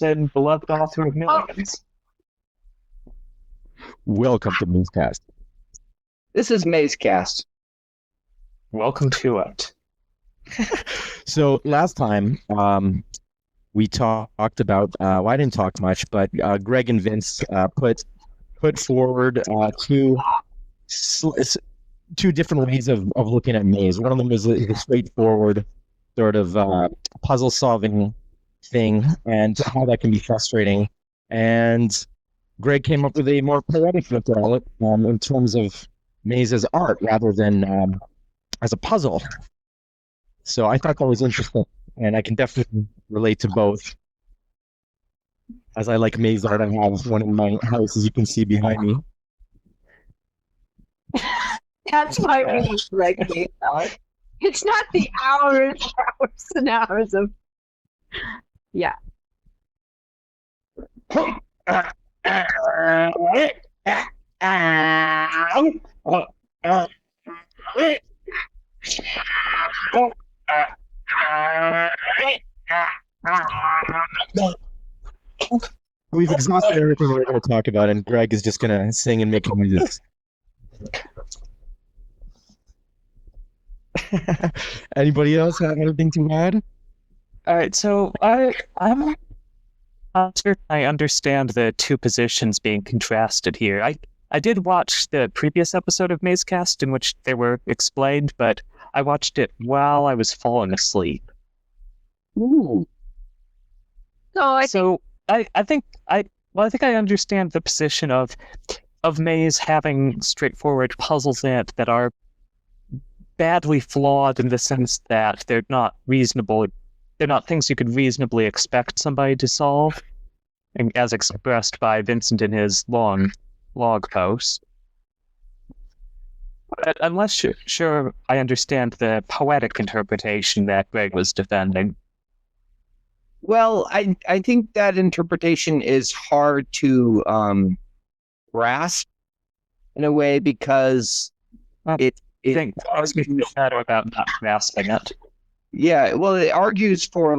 and beloved author of millions. Welcome to Mazecast. This is Mazecast. Welcome to it. So last time we talked about, well, I didn't talk much, but Greg and Vince put forward two different ways of looking at maze. One of them is a straightforward sort of puzzle solving thing and how that can be frustrating. And Greg came up with a more poetic look at it in terms of maze as art rather than as a puzzle. So I thought that was interesting, and I can definitely relate to both. As I like maze art, I have one in my house, as you can see behind me. That's why we like maze art. It's not the hours and hours of... Yeah. We've exhausted everything we're going to talk about, and Greg is just going to sing and make noises. Anybody else have anything to add? All right, so I'm not certain I understand the two positions being contrasted here. I did watch the previous episode of Mazecast in which they were explained, but I watched it while I was falling asleep. Ooh. I think I understand the position of maze having straightforward puzzles in it that are badly flawed in the sense that they're not reasonable. They're not things you could reasonably expect somebody to solve, and as expressed by Vincent in his long blog post. But unless sure I understand the poetic interpretation that Greg was defending. Well, I think that interpretation is hard to grasp in a way because I think I was getting better about not grasping it. Yeah, well, it argues for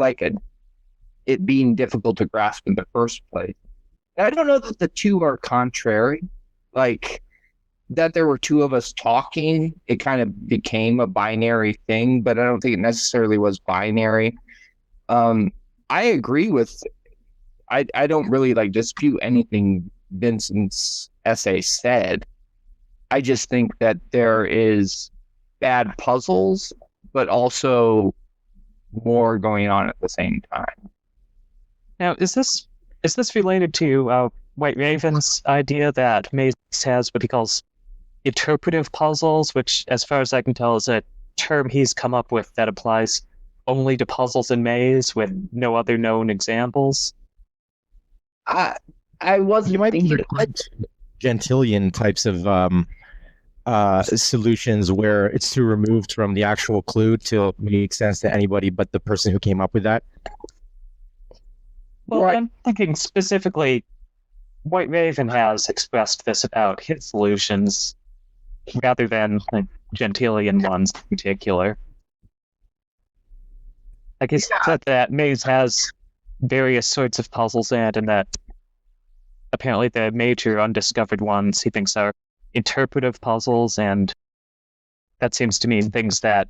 it being difficult to grasp in the first place. And I don't know that the two are contrary. Like that there were two of us talking, it kind of became a binary thing, but I don't think it necessarily was binary. I agree with. I don't really dispute anything Vincent's essay said. I just think that there is bad puzzles, but also more going on at the same time. Now, is this related to White Raven's idea that Maze has what he calls interpretive puzzles, which, as far as I can tell, is a term he's come up with that applies only to puzzles in Maze with no other known examples? I wasn't thinking Gentilian types of solutions where it's too removed from the actual clue to make sense to anybody but the person who came up with that. Well, right. I'm thinking specifically, White Raven has expressed this about his solutions rather than Gentilian ones in particular. Like he said that Maze has various sorts of puzzles in it, and that apparently the major undiscovered ones he thinks are interpretive puzzles, and that seems to mean things that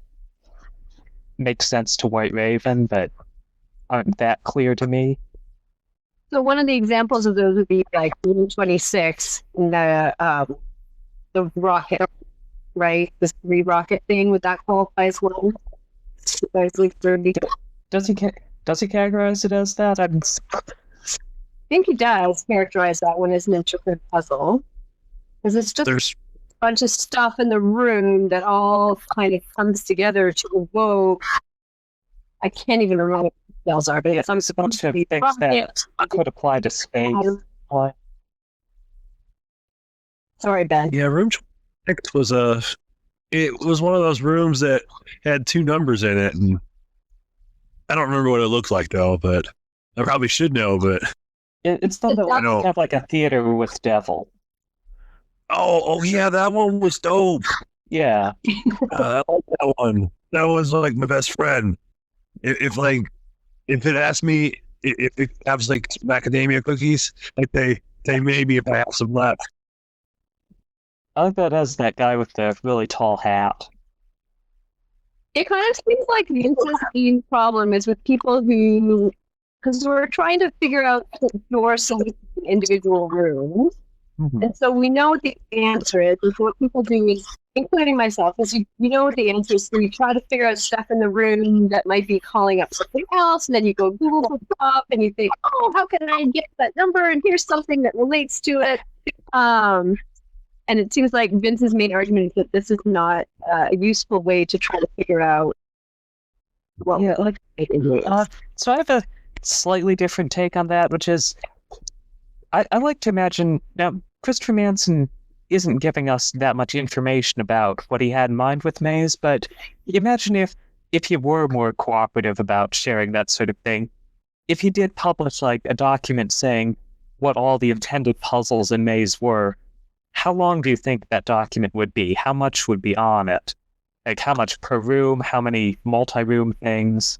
make sense to White Raven but aren't that clear to me. So one of the examples of those would be like 26 in the rocket, right? The 3 rocket thing. Would that qualify as one? Does he categorize it as that? I think he does characterize that one as an interpretive puzzle, because it's just a bunch of stuff in the room that all kind of comes together to evoke. I can't even remember what the details are, but I'm supposed to be things that could apply to space. Sorry, Ben. Yeah, room 26 was it was one of those rooms that had 2 numbers in it, and I don't remember what it looked like though, but I probably should know, but it's not that have like a theater with devil. Oh yeah, that one was dope. Yeah. I like that one. That was like my best friend. If it asked me if it has like macadamia cookies, like they maybe if I have some left. I like that as that guy with the really tall hat. It kind of seems like Vince's main problem is with people who, because we're trying to figure out the door solutions in individual rooms. Mhm. And so we know what the answer is. And so what people do is, including myself, is you know what the answer is. So you try to figure out stuff in the room that might be calling up something else. And then you go Google it up and you think, oh, how can I get that number? And here's something that relates to it. And it seems like Vince's main argument is that this is not a useful way to try to figure out what it is. So I have a slightly different take on that, which is I like to imagine now Christopher Manson isn't giving us that much information about what he had in mind with Maze, but imagine if he were more cooperative about sharing that sort of thing. If he did publish like a document saying what all the intended puzzles in Maze were, how long do you think that document would be? How much would be on it? Like how much per room? How many multi-room things?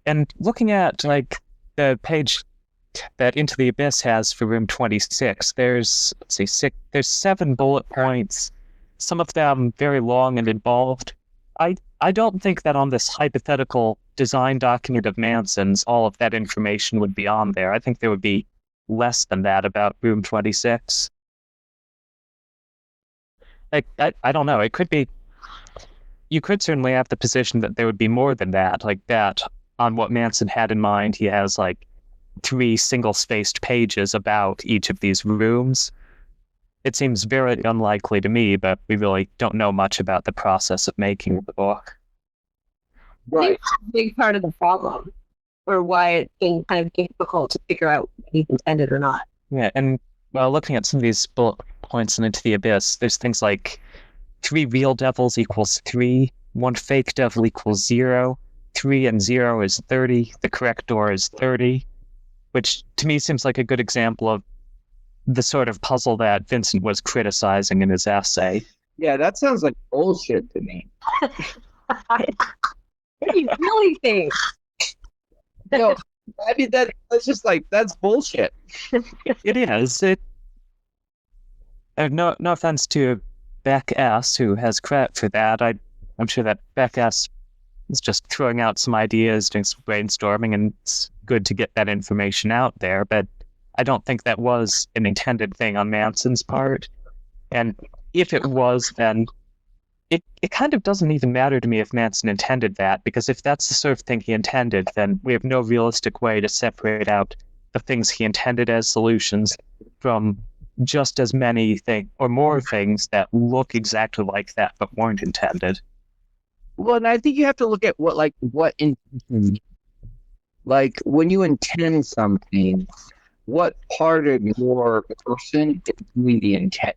And looking at like the page that Into the Abyss has for room 26, there's 7 bullet points, some of them very long and involved. I don't think that on this hypothetical design document of Manson's, all of that information would be on there. I think there would be less than that about room 26. Like, I don't know. It could be. You could certainly have the position that there would be more than that. Like that, on what Manson had in mind, he has like 3 single-spaced pages about each of these rooms. It seems very unlikely to me, but we really don't know much about the process of making the book. I think that's a big part of the problem, or why it's been kind of difficult to figure out what he's intended or not. Yeah, and well, looking at some of these bullet points in Into the Abyss, there's things like 3 real devils equals 3, 1 fake devil equals 0, 3 and 0 is 30, the correct door is 30, which to me seems like a good example of the sort of puzzle that Vincent was criticizing in his essay. Yeah, that sounds like bullshit to me. What do you really think? No, I mean that's just like that's bullshit. It is. No offense to Beck S, who has credit for that. I'm sure that Beck S is just throwing out some ideas, doing some brainstorming, and it's good to get that information out there. But I don't think that was an intended thing on Manson's part. And if it was, then it kind of doesn't even matter to me if Manson intended that, because if that's the sort of thing he intended, then we have no realistic way to separate out the things he intended as solutions from just as many things or more things that look exactly like that but weren't intended. Well, and I think you have to look at what intention. Like when you intend something, what part of your person is doing the intent?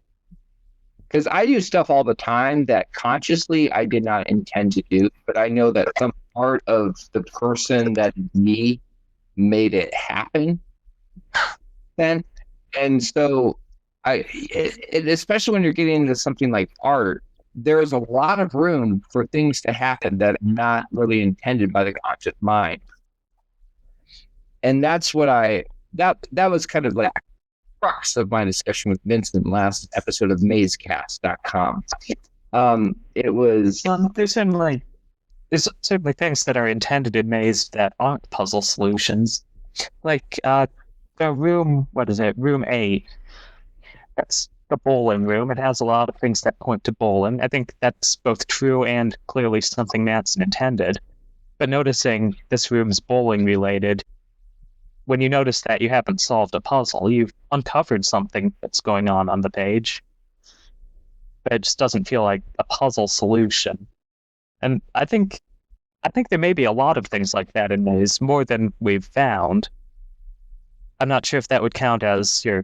Because I do stuff all the time that consciously I did not intend to do, but I know that some part of the person that is me made it happen. And so especially when you're getting into something like art, there is a lot of room for things to happen that are not really intended by the conscious mind. And that's what that was kind of like crux of my discussion with Vincent last episode of Mazecast.com. It was there's certainly things that are intended in Maze that aren't puzzle solutions. Like the room, room 8. That's the bowling room. It has a lot of things that point to bowling. I think that's both true and clearly something Manson intended. But noticing this room's bowling related, when you notice that, you haven't solved a puzzle. You've uncovered something that's going on the page, but it just doesn't feel like a puzzle solution. And I think there may be a lot of things like that in Maze, more than we've found. I'm not sure if that would count as your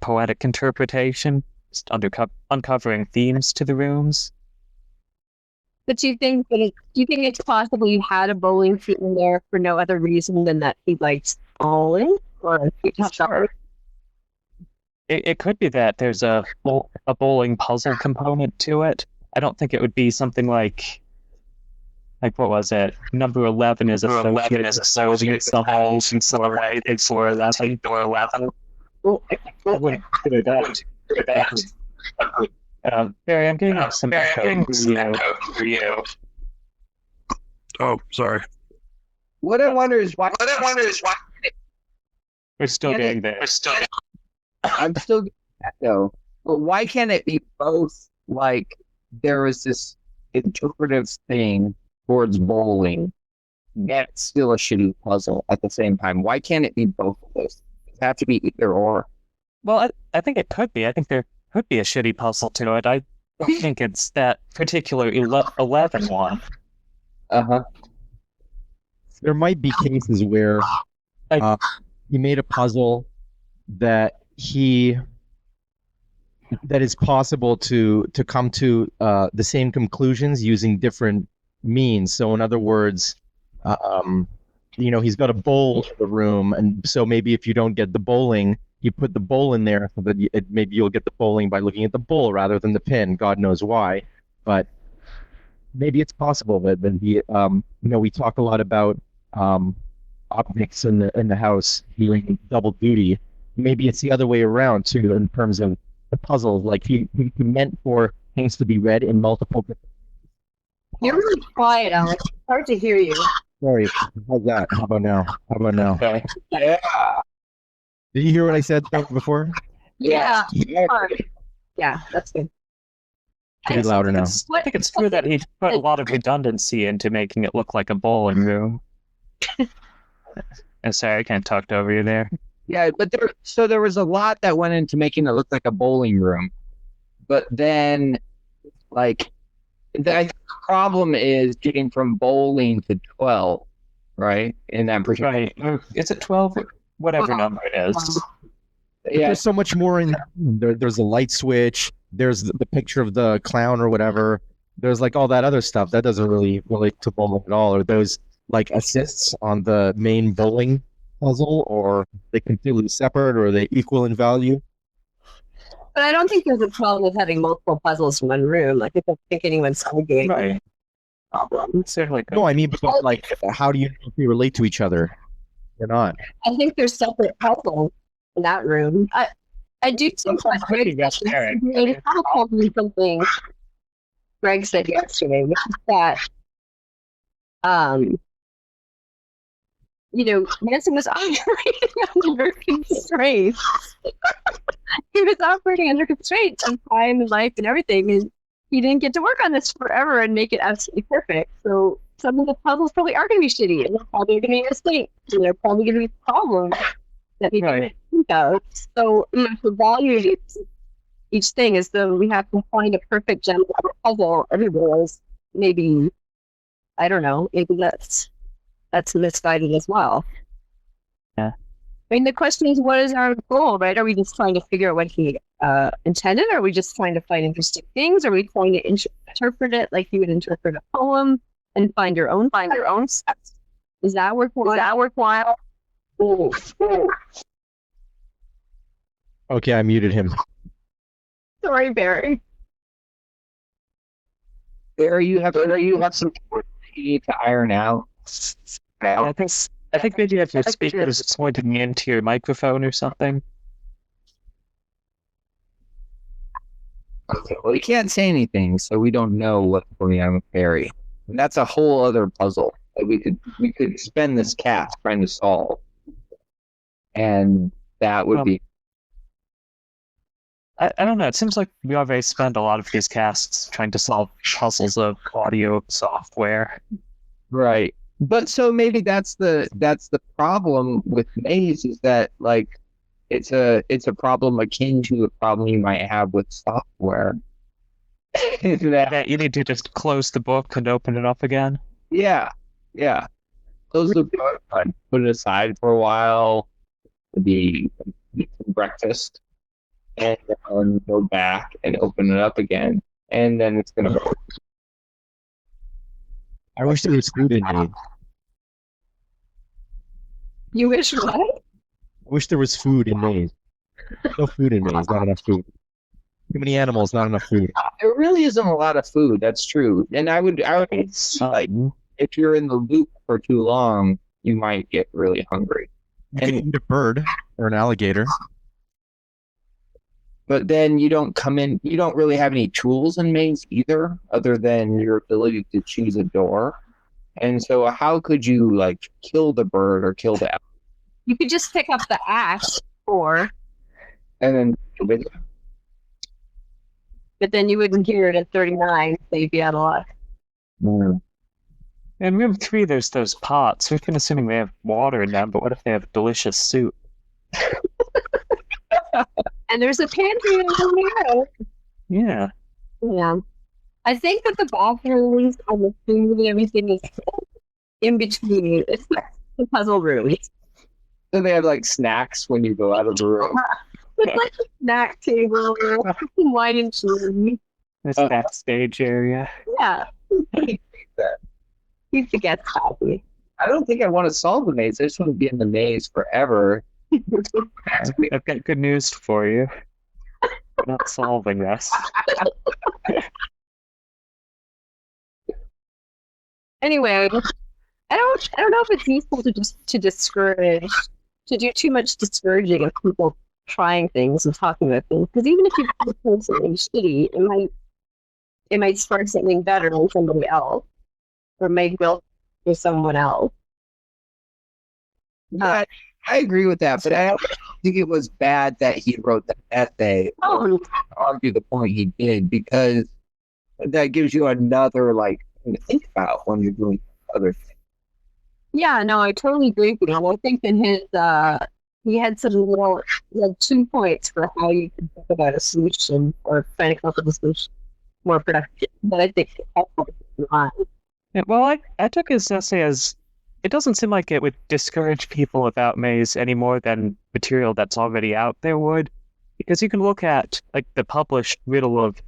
poetic interpretation, just uncovering themes to the rooms. But do you think it's possible you had a bowling theme there for no other reason than that he likes bowling? Or It could be that there's a bowling puzzle component to it. I don't think it would be something like like what was it? Number 11 is associated somehow in some way for that like door 11. I wouldn't put it that. Barry, I'm getting some echo for you. Oh, sorry. What I wonder is why. We're still getting there. I'm still getting that though. But why can't it be both? Like there is this interpretive thing towards bowling, yet it's still a shitty puzzle at the same time. Why can't it be both of those? It have to be either or. Well, I think it could be. I think there could be a shitty puzzle to it. I don't think it's that particular 11 one. There might be cases where he made a puzzle that is possible to come to the same conclusions using different means. So in other words, he's got a bowl in the room, and so maybe if you don't get the bowling, you put the bowl in there so that maybe you'll get the bowling by looking at the bowl rather than the pin. God knows why, but maybe it's possible that we talk a lot about optics in the house doing double duty. Maybe it's the other way around too in terms of the puzzles. Like he meant for things to be read in multiple. You're really quiet, Alex. It's hard to hear you. Sorry, how's that? How about now? Okay. Yeah. Did you hear what I said before? Yeah. Yeah, that's good. Should be louder now. I think it's true that he put a lot of redundancy into making it look like a bowling room. Sorry, I can't talk over you there. Yeah, but there was a lot that went into making it look like a bowling room. But then, like, the problem is getting from bowling to 12, right? In that particular. Right. Is it 12? Whatever number it is. Yeah. There's so much more in there. There's a light switch. There's the picture of the clown or whatever. There's like all that other stuff that doesn't really relate to bowling at all. Or those like assists on the main bowling puzzle, or they completely separate, or they equal in value. But I don't think there's a problem with having multiple puzzles in one room. Like, I don't think anyone's arguing Right. problem. Certainly. No, I mean, but like, how do you know if they relate to each other? They're not. I think there's separate puzzles in that room. I do think Maybe that's Eric. it's probably something Greg said yesterday, which is that Manson was operating under constraints. He was operating under constraints on time and life and everything, and he didn't get to work on this forever and make it absolutely perfect. So some of the puzzles probably are going to be shitty, and they're probably going to be mistakes, and they're probably going to be problems that we didn't think of. So the value of each thing is though we have to find a perfect gem of a puzzle everywhere. Is maybe, I don't know, maybe that's misguided as well. Yeah. I mean, the question is, what is our goal, right? Are we just trying to figure out what he intended? Or are we just trying to find interesting things? Are we trying to interpret it like you would interpret a poem and find your own steps? Is that worthwhile? Okay, I muted him. Sorry, Barry. Barry, you have some work you need to iron out. I think maybe if your speaker is pointing into your microphone or something. Okay, well, we can't say anything, so we don't know what's going on with Barry. And that's a whole other puzzle that we could spend this cast trying to solve, and that would be. I don't know. It seems like we already spend a lot of these casts trying to solve puzzles of audio software. Right. But so maybe that's the problem with Maze, is that like it's a problem akin to a problem you might have with software. That you need to just close the book and open it up again. Yeah. Close the book, put it aside for a while, maybe eat some breakfast, and then go back and open it up again, and then it's gonna go. I wish there was food in Maze. You wish what? I wish there was food in Maze. No food in Maze, not enough food. Too many animals, not enough food. There really isn't a lot of food. That's true, and I would like if you're in the loop for too long, you might get really hungry. You can eat a bird or an alligator. But then you don't really have any tools in maze either, other than your ability to choose a door. And so how could you like kill the bird or kill the alligator? You could just pick up the axe, and then but then you wouldn't hear it at 39, so you'd be out of luck. In room 3, there's those pots. We've been assuming they have water in them, but what if they have delicious soup? And there's a pantry over there. Yeah. Yeah. I think that the bathrooms and the food and everything is in between. It's like the puzzle rooms. So they have like snacks when you go out of the room. It's like a snack table, wine and cheese. This backstage area. Yeah. That. Keep the guests happy. I don't think I want to solve the maze. I just want to be in the maze forever. I've got good news for you. We're not solving this. Anyway, I don't know if it's useful to discourage, to do too much discouraging of people trying things and talking about things. Because even if you do something shitty, it might spark something better in somebody else, or make will for someone else. Yeah, I agree with that, but I don't think it was bad that he wrote that essay. Oh, To argue the point he did, because that gives you another thing to think about when you're doing other things. yeah, no, I totally agree with you. I think in his he had he had 2 points for how you can think about a solution or trying to come up with a solution more productive. But I think Yeah, well, I took his essay as it doesn't seem like it would discourage people about maze any more than material that's already out there would, because you can look at the published riddle of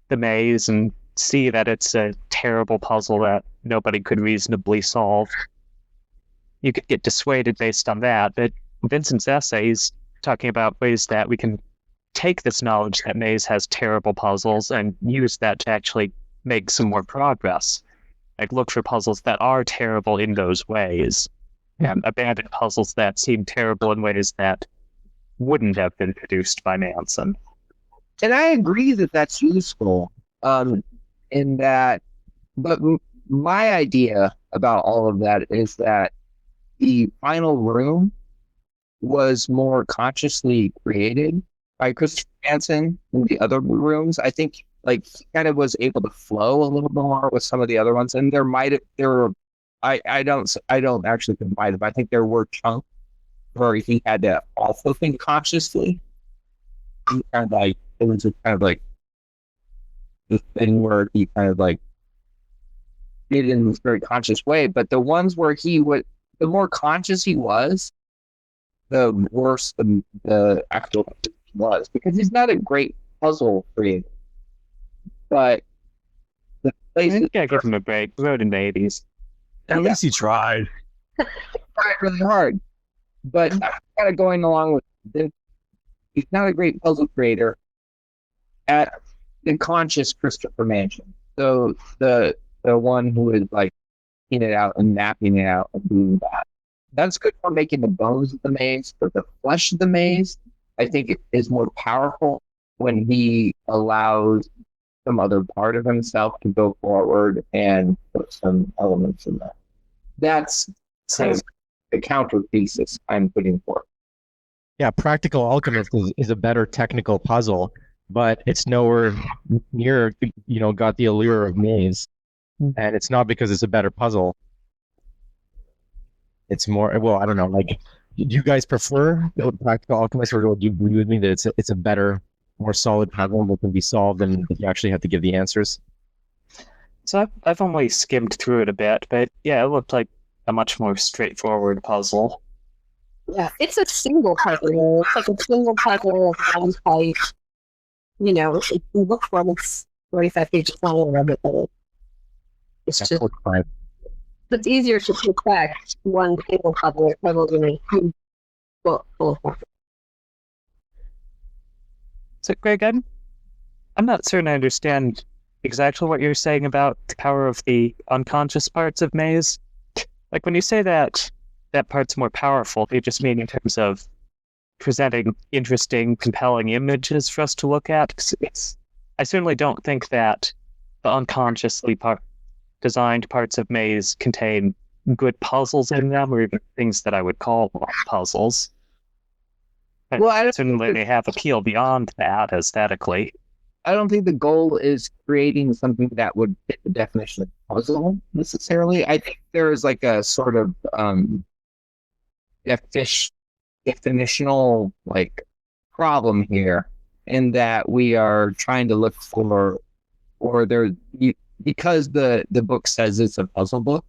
the maze and see that it's a terrible puzzle that nobody could reasonably solve. You could get dissuaded based on that, but Vincent's essay is talking about ways that we can take this knowledge that maze has terrible puzzles and use that to actually make some more progress. Look for puzzles that are terrible in those ways, and abandon puzzles that seem terrible in ways that wouldn't have been produced by Manson. And I agree that that's useful. In that, but my idea about all of that is that the final room was more consciously created by Christopher Manson than the other rooms. I think he kind of was able to flow a little more with some of the other ones, and I don't actually combine them. I think there were chunks where he had to also think consciously. It was just kind of like this thing where he kind of did it in this very conscious way. But the ones where the more conscious he was, the worse the actual was, because he's not a great puzzle creator. But the places You gotta give him a break. He wrote in the 80s. At least he tried. tried really hard. But kind of going along with this, he's not a great puzzle creator at the conscious Christopher Manson. So the one who is in it out and mapping it out and doing that. That's good for making the bones of the maze, but the flesh of the maze, I think, it is more powerful when he allows some other part of himself to go forward and put some elements in that. That's the counter thesis I'm putting forth. Yeah, Practical Alchemist is a better technical puzzle, but it's nowhere near, got the allure of maze. And it's not because it's a better puzzle. It's more, well, I don't know, do you guys prefer Practical Alchemist, or do you agree with me that it's a better, more solid puzzle that can be solved and you actually have to give the answers? So I've only skimmed through it a bit, but yeah, it looked like a much more straightforward puzzle. yeah, it's a single puzzle. It's like a single puzzle of one type. If you look for it, it's 45 pages long or whatever. It's just, it's easier to perfect one single puzzle rather than a huge book full of puzzles. So Greg, I'm not certain I understand exactly what you're saying about the power of the unconscious parts of Maze. Like when you say that that part's more powerful, do you just mean in terms of presenting interesting, compelling images for us to look at? 'Cause I certainly don't think that the unconsciously designed parts of Maze contain good puzzles in them, or even things that I would call puzzles. Well, I don't Certainly they have appeal beyond that aesthetically. I don't think the goal is creating something that would fit the definition of puzzle necessarily. I think there is like a sort of definitional like problem here in that we are trying to look for, or there, because the book says it's a puzzle book,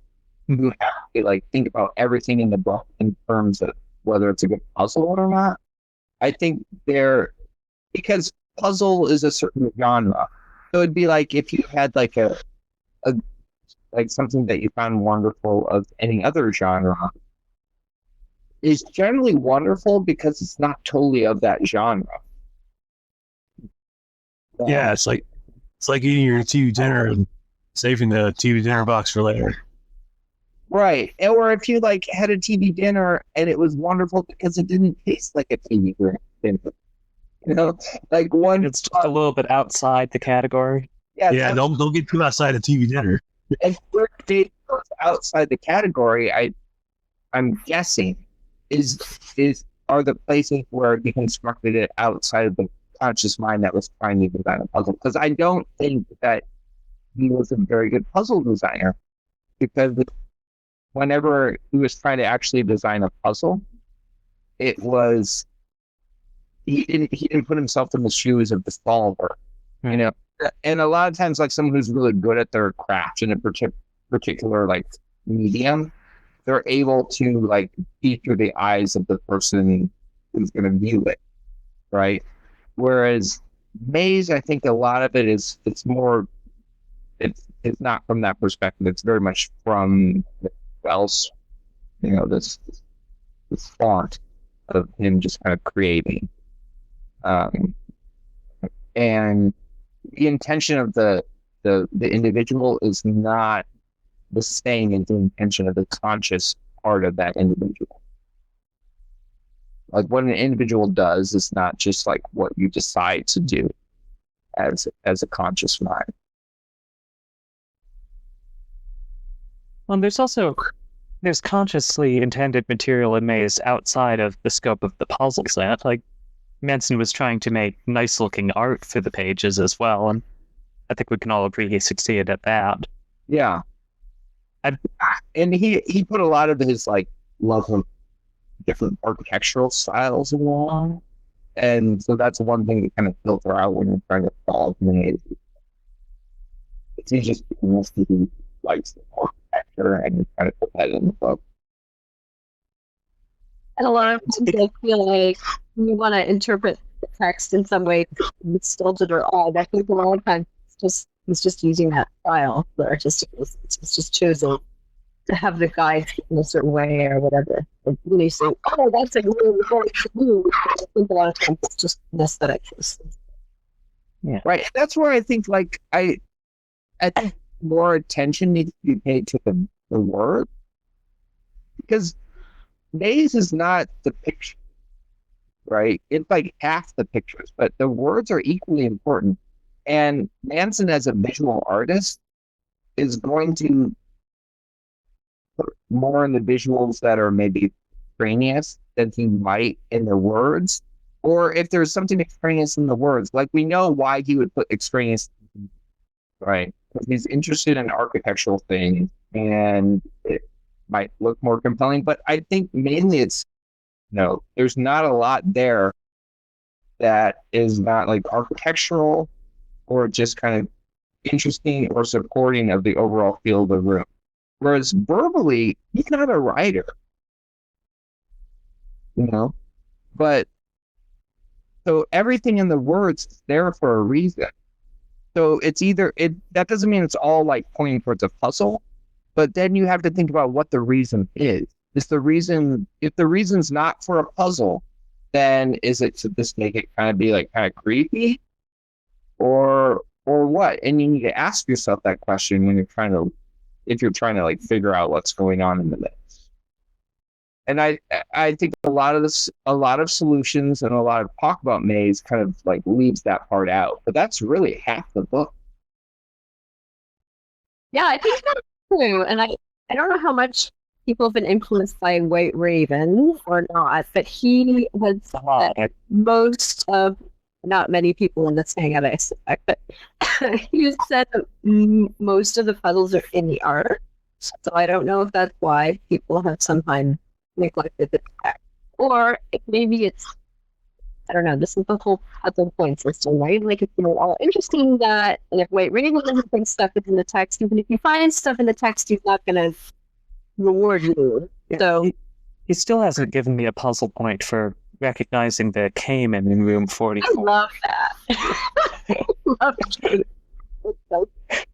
you have to like think about everything in the book in terms of whether it's a good puzzle or not. I think because puzzle is a certain genre. So it'd be like if you had like a like something that you found wonderful of any other genre is generally wonderful because it's not totally of that genre. Yeah, it's like eating your TV dinner and saving the TV dinner box for later. Right. Or if you like had a TV dinner and it was wonderful because it didn't taste like a TV dinner. You know, like one. It's just a little bit outside the category. Yeah, don't get too outside of TV dinner. And where it goes outside the category, I'm guessing are the places where he constructed it outside of the conscious mind that was trying to design a puzzle. Because I don't think that he was a very good puzzle designer, because whenever he was trying to actually design a puzzle, it was he didn't put himself in the shoes of the solver, you know. And a lot of times, like someone who's really good at their craft in a particular like medium, they're able to like see through the eyes of the person who's going to view it, right? Whereas Maze, I think a lot of it is it's not from that perspective. It's very much from else, you know, this font of him just kind of creating, and the intention of the individual is not the same as the intention of the conscious part of that individual. Like what an individual does is not just like what you decide to do as a conscious mind. Well, there's consciously intended material in Maze outside of the scope of the puzzle set. Like Manson was trying to make nice looking art for the pages as well, and I think we can all agree he succeeded at that. Yeah. And he put a lot of his like love of different architectural styles along. And so that's one thing to kind of filter out when you're trying to solve Maze. He just mostly likes the architecture and you try to put that in the book. And a lot of times I feel like you want to interpret the text in some way it's stilted or odd. I think a lot of times it's just using that style, the artistic. It's just choosing to have the guide in a certain way or whatever. And when you say, "Oh, that's a really important move," I think a lot of times it's just an aesthetic choice. Yeah, right. And that's where I think, like, I think more attention needs to be paid to the word, because Maze is not the picture, right? It's like half the pictures, but the words are equally important. And Manson, as a visual artist, is going to put more in the visuals that are maybe extraneous than he might in the words. Or if there's something extraneous in the words, like we know why he would put extraneous, right? Because he's interested in architectural things and it might look more compelling. But I think mainly there's not a lot there that is not like architectural or just kind of interesting or supporting of the overall feel of the room. Whereas verbally, he's not a writer, you know, but so everything in the words is there for a reason. So it's that doesn't mean it's all like pointing towards a puzzle, but then you have to think about what the reason is. If the reason's not for a puzzle, then is it to just make it kind of be like kind of creepy? Or or what? And you need to ask yourself that question when if you're trying to like figure out what's going on in the maze. And I think a lot of solutions and a lot of talk about maze kind of like leaves that part out, but that's really half the book. Yeah, I think that's true. And I don't know how much people have been influenced by White Raven or not, but he has said most of, not many people in this hangout, I suspect, but he said that most of the puzzles are in the art. So I don't know if that's why people have sometimes neglected the text. Or if maybe it's, I don't know, this is the whole puzzle point system, right? Like, it's all interesting that, and if White Raven doesn't think stuff is in the text, even if you find stuff in the text, he's not going to reward you. Yeah, So he still hasn't given me a puzzle point for recognizing the caiman in room 44. I love that. Love it.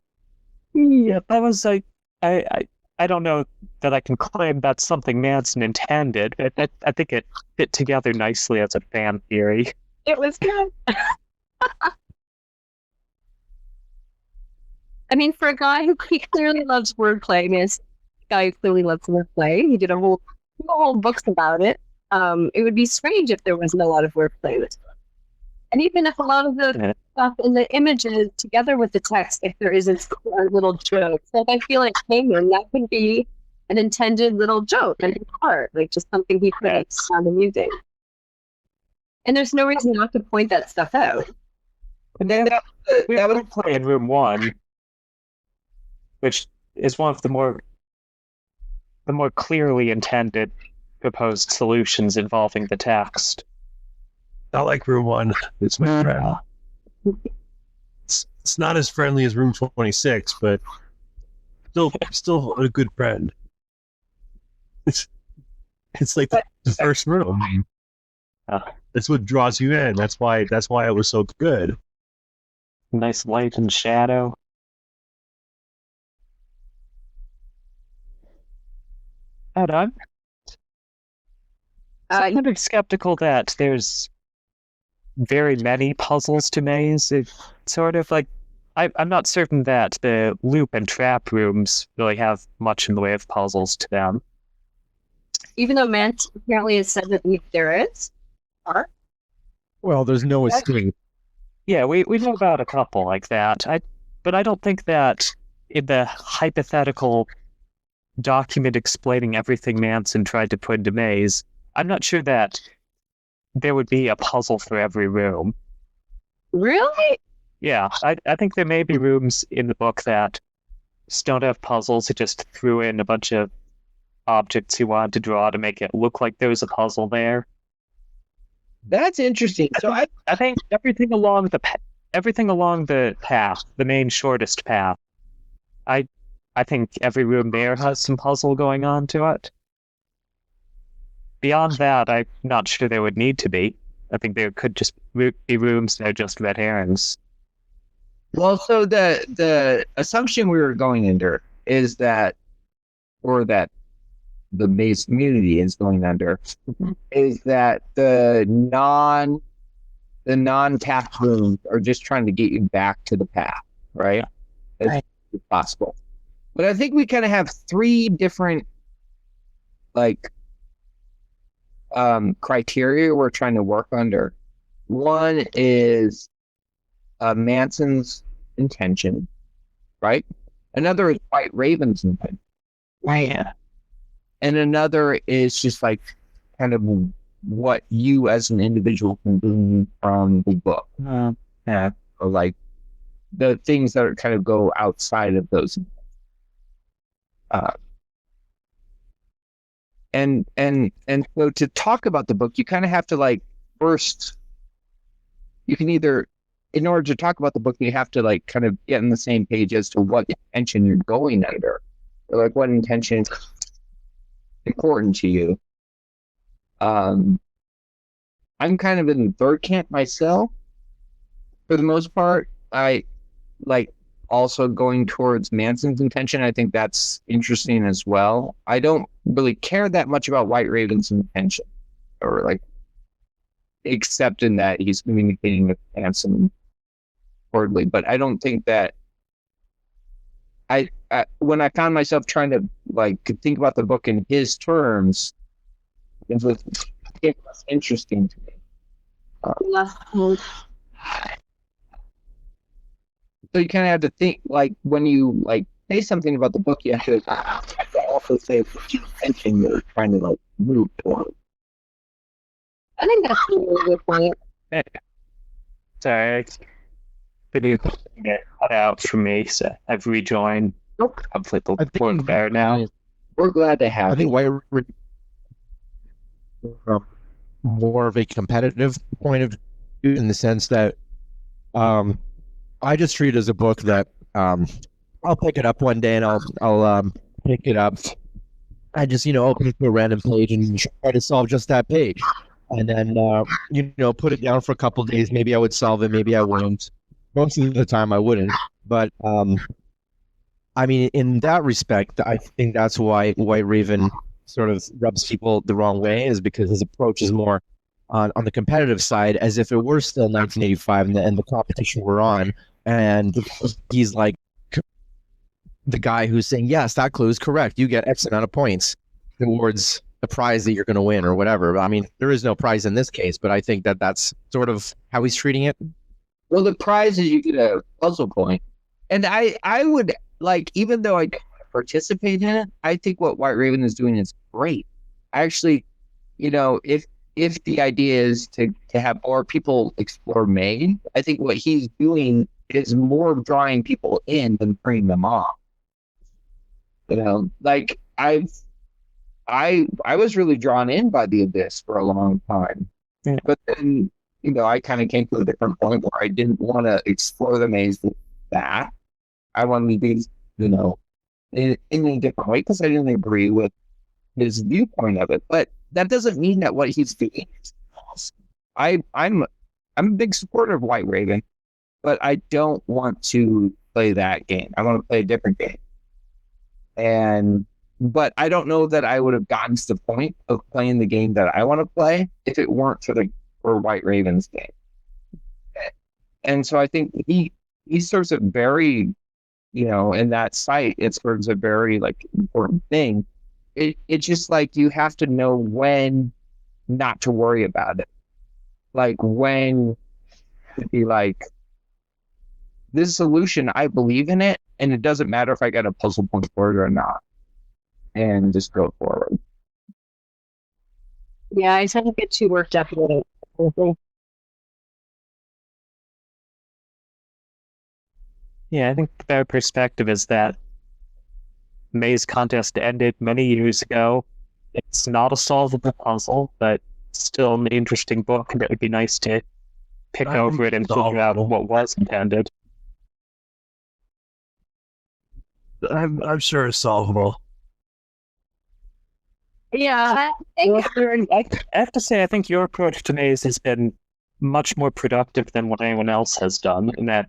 Yeah, that was like, I don't know that I can claim that's something Manson intended, but I think it fit together nicely as a fan theory. It was good. I mean, for a guy who he clearly loves wordplay, I mean, this guy who clearly loves wordplay, he did a whole books about it. It would be strange if there wasn't a lot of wordplay in this book. And even if a lot of the stuff in the images together with the text, if there isn't a little joke. So I feel like Hangman, that could be an intended little joke in his part, like just something he could sound amusing. And there's no reason not to point that stuff out. And then we would play in room 1, which is one of the more clearly intended proposed solutions involving the text. Not like room 1. It's my friend. It's not as friendly as room 26, but still a good friend. It's like the first room. That's what draws you in. That's why it was so good. Nice light and shadow. And I'm kind of skeptical that there's very many puzzles to maze. It's sort of like, I'm not certain that the loop and trap rooms really have much in the way of puzzles to them. Even though Manson apparently has said that there is. Well, there's no escape. Yeah, we know about a couple like that. But I don't think that in the hypothetical document explaining everything Manson tried to put into maze, I'm not sure that there would be a puzzle for every room. Really? Yeah, I think there may be rooms in the book that just don't have puzzles. It just threw in a bunch of objects he wanted to draw to make it look like there was a puzzle there. That's interesting. So I think everything along the path, the main shortest path, I think every room there has some puzzle going on to it. Beyond that, I'm not sure there would need to be. I think there could just be rooms that are just red herrings. Well, so the assumption we were going under is that, or that the maze community is going under, is that the non-path rooms are just trying to get you back to the path, right? As much as possible. But I think we kind of have 3 different criteria we're trying to work under. One is Manson's intention, right? Another is White Raven's intention, Right. Yeah. and another is just like kind of what you as an individual can do from the book, Yeah. or like the things that are kind of go outside of those. And so to talk about the book, you kind of have to like first, you can either, in order to talk about the book, you have to like kind of get on the same page as to what intention you're going under, or like what intention is important to you. I'm kind of in the third camp myself. For the most part, I like also going towards Manson's intention. I think that's interesting as well. I don't really care that much about White Raven's intention, or like, except in that he's communicating with Manson poorly, but I don't think that I when I found myself trying to like think about the book in his terms, it was less interesting to me. So you kind of have to think, like, when you like say something about the book, you have to also say what you intention you're trying to like move toward. I think that's a really good point. Sorry, video cut out for me, so I've rejoined. Nope. Hopefully the I think- work better now. We're glad to have I think you. White Raven from more of a competitive point of view, in the sense that I just treat it as a book that I'll pick it up one day and I'll pick it up. I just open it to a random page and try to solve just that page, and then put it down for a couple of days. Maybe I would solve it, maybe I wouldn't. Most of the time I wouldn't, but I mean, in that respect, I think that's why White Raven sort of rubs people the wrong way, is because his approach is more on the competitive side, as if it were still 1985 and the competition we're on, and he's like the guy who's saying, yes, that clue is correct, you get X amount of points towards the prize that you're going to win or whatever. I mean, there is no prize in this case, but I think that that's sort of how he's treating it. Well, the prize is you get a puzzle point, and I would like, even though I participate in it, I think what White Raven is doing is great. I actually, if the idea is to have more people explore Maine, I think what he's doing is more drawing people in than bringing them off. Like I was really drawn in by the Abyss for a long time, but then I kind of came to a different point where I didn't want to explore the maze that I wanted to be, in a different way, because I didn't agree with his viewpoint of it. But that doesn't mean that what he's doing is awesome. I'm a big supporter of White Raven, but I don't want to play that game. I want to play a different game. But I don't know that I would have gotten to the point of playing the game that I want to play if it weren't for White Raven's game. And so I think he serves a very, in that site, it serves a very like important thing. It's just like you have to know when not to worry about it. Like when to be like, this solution, I believe in it, and it doesn't matter if I get a puzzle point for it or not. And just go forward. Yeah, I tend to get too worked up with it. Yeah, I think the better perspective is that Maze Contest ended many years ago. It's not a solvable puzzle, but still an interesting book, and it would be nice to pick over it and figure out what was intended. I'm sure it's solvable. Yeah, I have to say, I think your approach to Maze has been much more productive than what anyone else has done, in that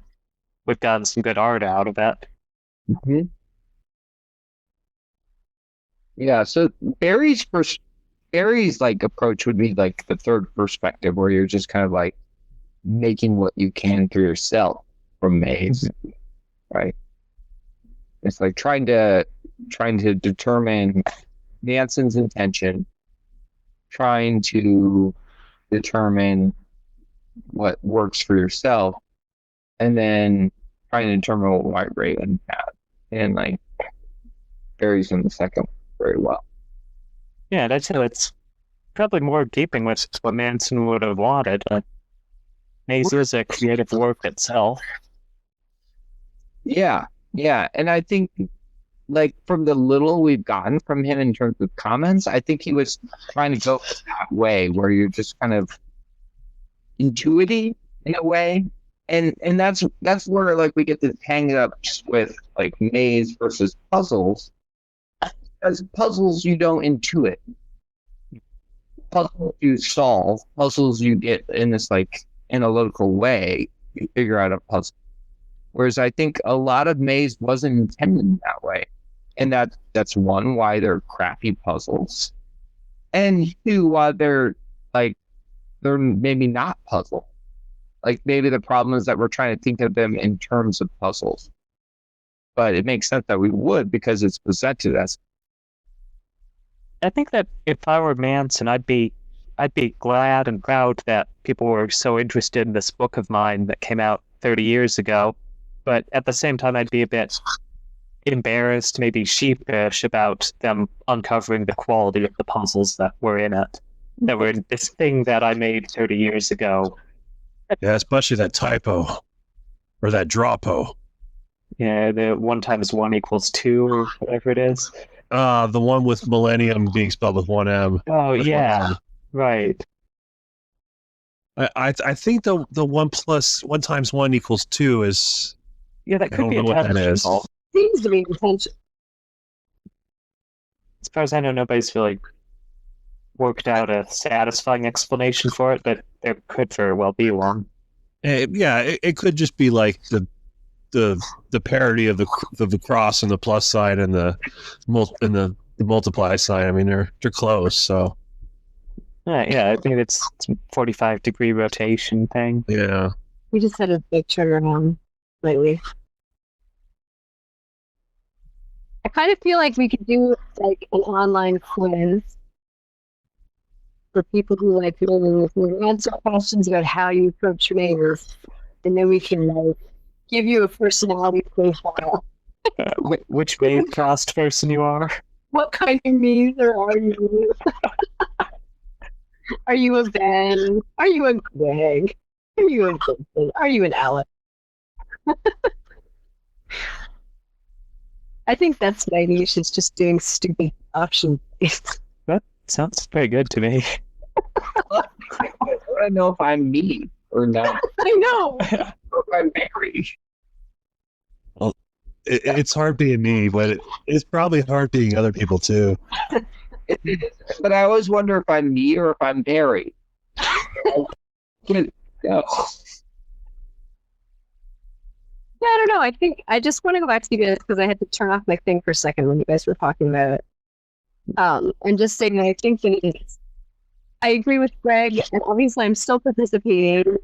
we've gotten some good art out of it. Mm-hmm. Yeah, so Barry's like approach would be like the third perspective, where you're just kind of like making what you can for yourself from Maze, right? It's like trying to determine Manson's intention, trying to determine what works for yourself, and then trying to determine what White Raven has. And like Barry's in the second one very well. Yeah, I'd say it's probably more keeping with what Manson would have wanted. Maze is a creative work itself. Yeah, and I think like from the little we've gotten from him in terms of comments, I think he was trying to go that way where you're just kind of intuitive in a way. And that's where like we get the hang-ups with like Maze versus puzzles. As puzzles you don't intuit. Puzzles you solve. Puzzles you get in this like analytical way. You figure out a puzzle. Whereas I think a lot of Maze wasn't intended that way. And that's one, why they're crappy puzzles. And two, why they're maybe not puzzle. Like maybe the problem is that we're trying to think of them in terms of puzzles. But it makes sense that we would because it's presented as. I think that if I were Manson, I'd be glad and proud that people were so interested in this book of mine that came out 30 years ago. But at the same time, I'd be a bit embarrassed, maybe sheepish about them uncovering the quality of the puzzles that were in it, that were in this thing that I made 30 years ago. Yeah, especially that typo or that dropo. Yeah, the 1 × 1 = 2 or whatever it is. The one with millennium being spelled with 1 M. Oh, yeah. Right. I think the 1 × 1 = 2 is. Yeah, that I could don't be know what that is. intentional. Seems to be intentional. As far as I know, nobody's really worked out a satisfying explanation for it, but there could very well be one. It could just be like the parody of the cross and the plus sign and the multiply sign. I mean, they're close. So Yeah, I think it's 45-degree rotation thing. yeah. We just had a big turnaround lately. I kind of feel like we could do like an online quiz for people who like to answer questions about how you approach maze, and then we can like give you a personality profile. Which Mazecast person you are? What kind of mazer are you? Are you a Ben? Are you a Greg? Are you a Vincent? Are you an Alex? I think that's my niche, is just doing stupid options. Sounds very good to me. I don't know if I'm me or not. I know. Or if I'm Mary. It's hard being me, but it's probably hard being other people too. But I always wonder if I'm me or if I'm Barry. Yeah, I don't know. I think I just want to go back to you guys because I had to turn off my thing for a second when you guys were talking about it. And just saying that I think that I agree with Greg, and obviously I'm still participating.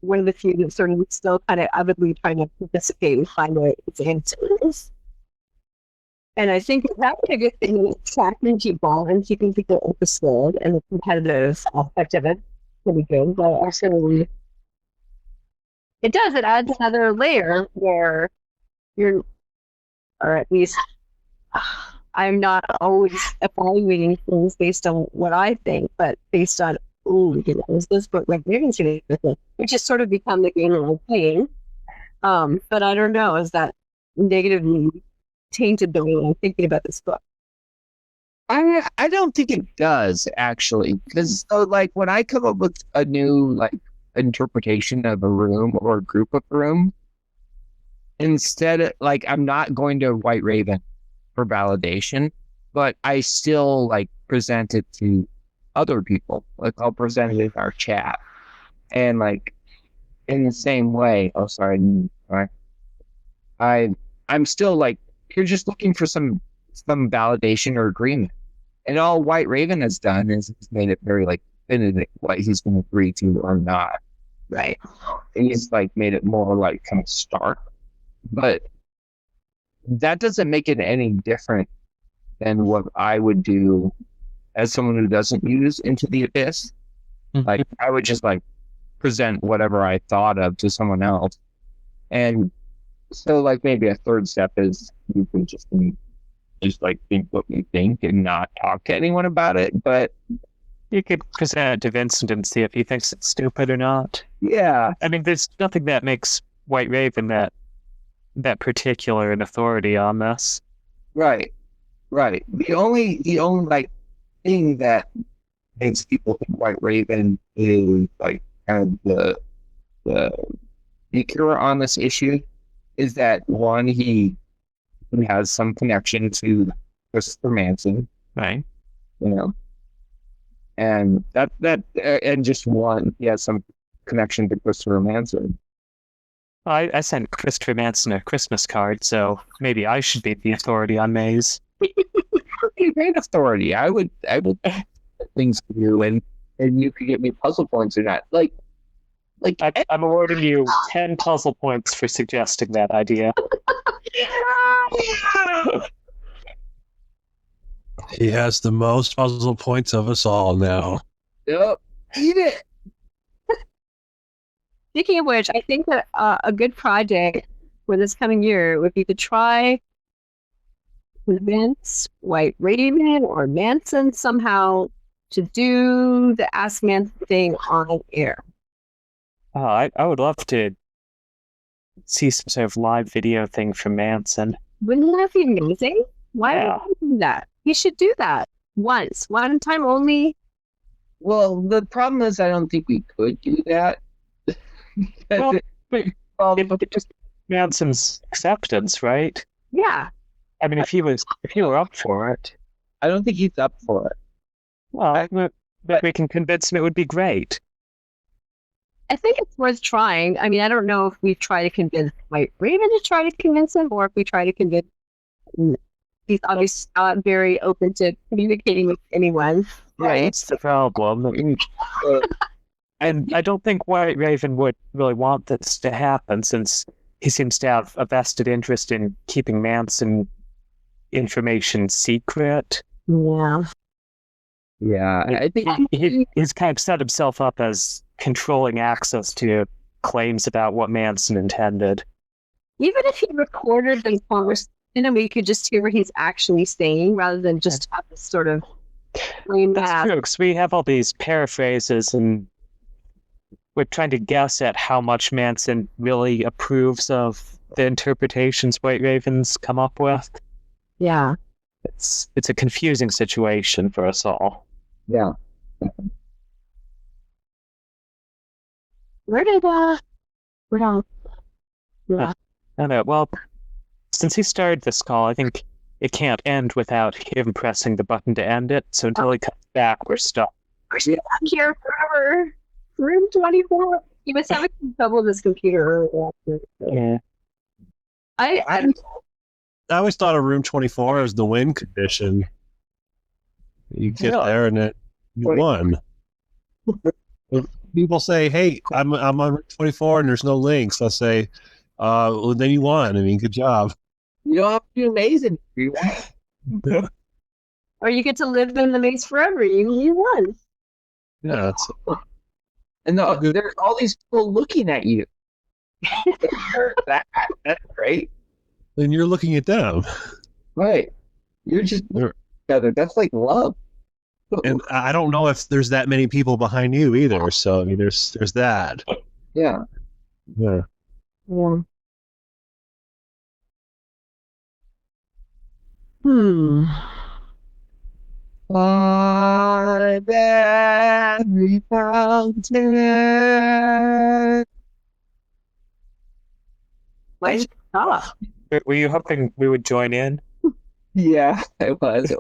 One of the few that sort of still kind of avidly trying to participate and find out its answers. And I think that would be a good thing, attracting people and keeping people interested, and the competitive aspect of it would be good. But also, it adds another layer where you're, or at least I'm not always evaluating things based on what I think, but based on, is this book like Raven's going with it? Which has sort of become the game I'm playing. But I don't know, is that negatively tainted the way I'm thinking about this book? I don't think it does, actually, because like when I come up with a new like interpretation of a room or a group of room, instead, like, I'm not going to White Raven for validation, but I still like present it to other people. Like, I'll present it in our chat, and like in the same way. Oh, sorry. I'm still like, you're just looking for some validation or agreement, and all White Raven has done is he's made it very like definitive what he's going to agree to or not. Right. And he's like made it more like kind of stark, but that doesn't make it any different than what I would do as someone who doesn't use Into the Abyss. Like, I would just like present whatever I thought of to someone else. And so like maybe a third step is you can just like think what you think and not talk to anyone about it. But you could present it to Vincent and see if he thinks it's stupid or not. Yeah. I mean, there's nothing that makes White Raven that particular an authority on this. Right. The only like thing that makes people think White Raven is like kind of the speaker on this issue is that, one, he has some connection to Christopher Manson, right? You know, and that and just one, he has some connection to Christopher Manson. I sent Christopher Manson a Christmas card, so maybe I should be the authority on Maze. Great authority. I would things for you, and you could get me puzzle points or not. Like, Like, I'm awarding you 10 puzzle points for suggesting that idea. He has the most puzzle points of us all now. yep, eat it. Speaking of which, I think that a good project for this coming year would be to try convince White Raven or Manson somehow to do the Ask Manson thing on air. Oh, I would love to see some sort of live video thing from Manson. Wouldn't that be amazing? Why Yeah. would he do that? He should do that once, one time only. Well, the problem is I don't think we could do that. Well, Well, It just Manson's acceptance, right? Yeah. I mean, if he were up for it, I don't think he's up for it. well, maybe we can convince him it would be great. I think it's worth trying. I mean, I don't know if we try to convince White Raven to try to convince him, or if we try to convince. He's obviously not very open to communicating with anyone. Right. That's the problem. And I don't think White Raven would really want this to happen, since he seems to have a vested interest in keeping Manson information secret. Yeah. Yeah, I think He's kind of set himself up as controlling access to claims about what Manson intended. Even if he recorded the conversation and we could just hear what he's actually saying rather than just have this sort of plain That's math. true, because we have all these paraphrases, and we're trying to guess at how much Manson really approves of the interpretations White Raven's come up with. Yeah. It's a confusing situation for us all. yeah. Where did where else? Yeah. I know. Well, since he started this call, I think it can't end without him pressing the button to end it. So until he comes back, we're stuck. We're stuck here forever. Room 24. He was having trouble with his computer earlier. Yeah. I I always thought of room 24 as the win condition. You get Yeah. there and then you Wait. won. If people say, "Hey, I'm on room 24 and there's no links," I'll say, well, then you won. I mean, good job. You don't have to do amazing if you want. or you get to live in the maze forever. You won. Yeah, it's, And there's all these people looking at you. That's great. then you're looking at them. Right. You're just They're- together. That's like love. And I don't know if there's that many people behind you either. So I mean, there's that. Yeah. Yeah. Yeah. Hmm. On every fountain. Why stop? Were you hoping we would join in? Yeah, it was.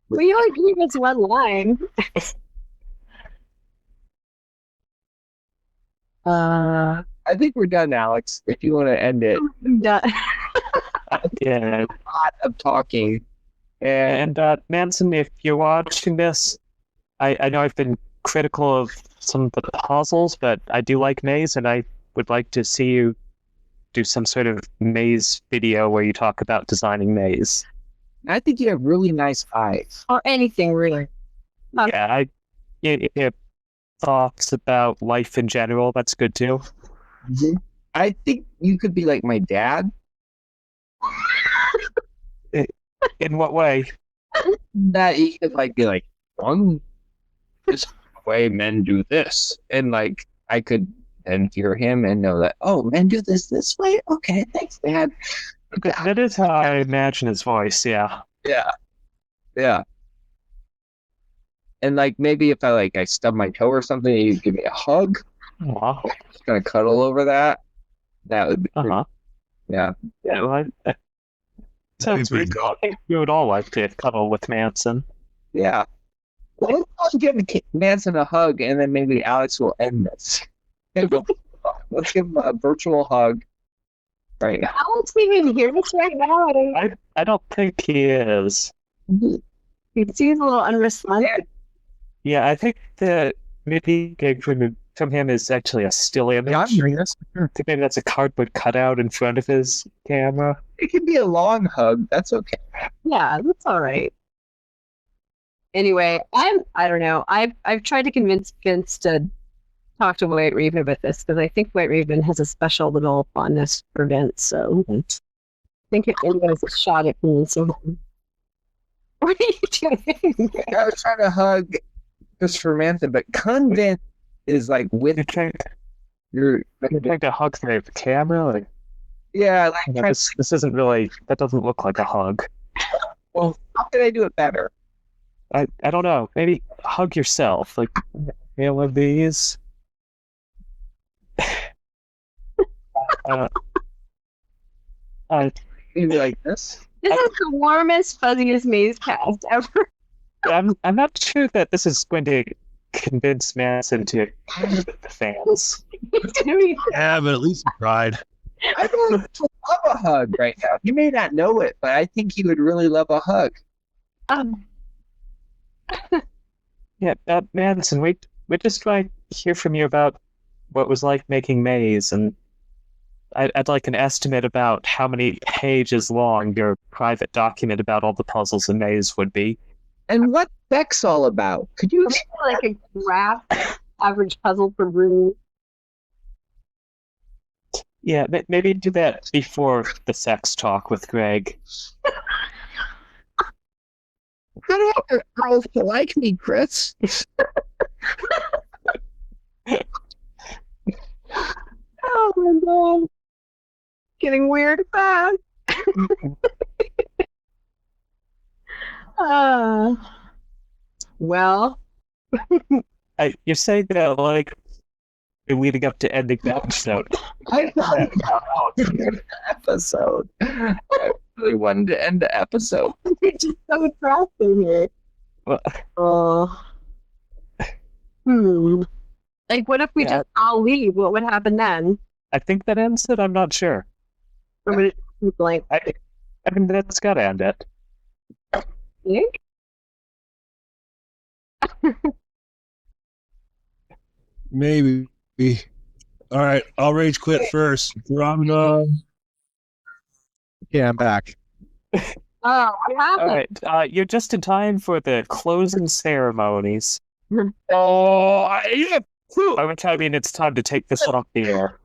We only gave us one line. I think we're done, Alex. If you want to end it, Done. Yeah. a lot of talking. And And Manson, if you're watching this, I know I've been critical of some of the puzzles, but I do like maze, and I would like to see you do some sort of maze video where you talk about designing maze. I think you have really nice eyes. Or anything really. Yeah, if you have thoughts about life in general, that's good too. I think you could be like my dad. In what way? That he could like be like, this is the way men do this. And like I could then hear him and know that, oh, men do this way? Okay, thanks, Dad. That is how I imagine his voice, yeah. Yeah. Yeah. And like maybe if I stub my toe or something, he'd give me a hug. Aw. Just gonna cuddle over that. That would be pretty, Uh-huh. yeah. Yeah, well, sounds That'd be reasonable. I think we would all like to cuddle with Manson. Yeah. Well, let's give Manson a hug and then maybe Alex will end this. Let's give him a virtual hug right now. Alex even hear us right now. I don't think he is. He seems a little unresponsive. Yeah, I think that maybe Gig would from him is actually a still image. Yeah, I'm hearing this. I think maybe that's a cardboard cutout in front of his camera. It can be a long hug. That's okay. Yeah, that's all right. Anyway, I don't know. I've tried to convince Vince to talk to White Raven about this because I think White Raven has a special little fondness for Vince. So I think if anybody's a shot at me, so what are you doing? I was trying to hug Christopher Manson, but convent is like with You're trying to hug the camera? Like, yeah, like no, this isn't really, that doesn't look like a hug. well, how can I do it better? I don't know. Maybe hug yourself. Like, one of these. Maybe like this. This is the warmest, fuzziest Mazecast ever. I'm not sure that this is going to convince Manson to the fans. Yeah, but at least he tried. I don't love a hug right now. He may not know it, but I think he would really love a hug. Yeah, Manson, we just trying to hear from you about what it was like making Maze, and I'd like an estimate about how many pages long your private document about all the puzzles in Maze would be. And what Beck's all about? Could you Like a graph average puzzle per room. Yeah, maybe do that before the sex talk with Greg. I don't want girls to like me, Chris? Oh my god. Getting weird fast. Well, You're saying that like leading up to ending the episode. I thought about the episode. I really wanted to end the episode. it's just so drastic here. Well, Like, what if we Yeah. just all leave? What would happen then? I think that ends it. I'm not sure. Or would it be blank? I mean, that's gotta end it. Think? Maybe. All right, I'll rage quit first. Ramna. Yeah, I'm back. Oh, what happened? All right, you're just in time for the closing ceremonies. Oh, yeah. By which I mean it's time to take this off the air.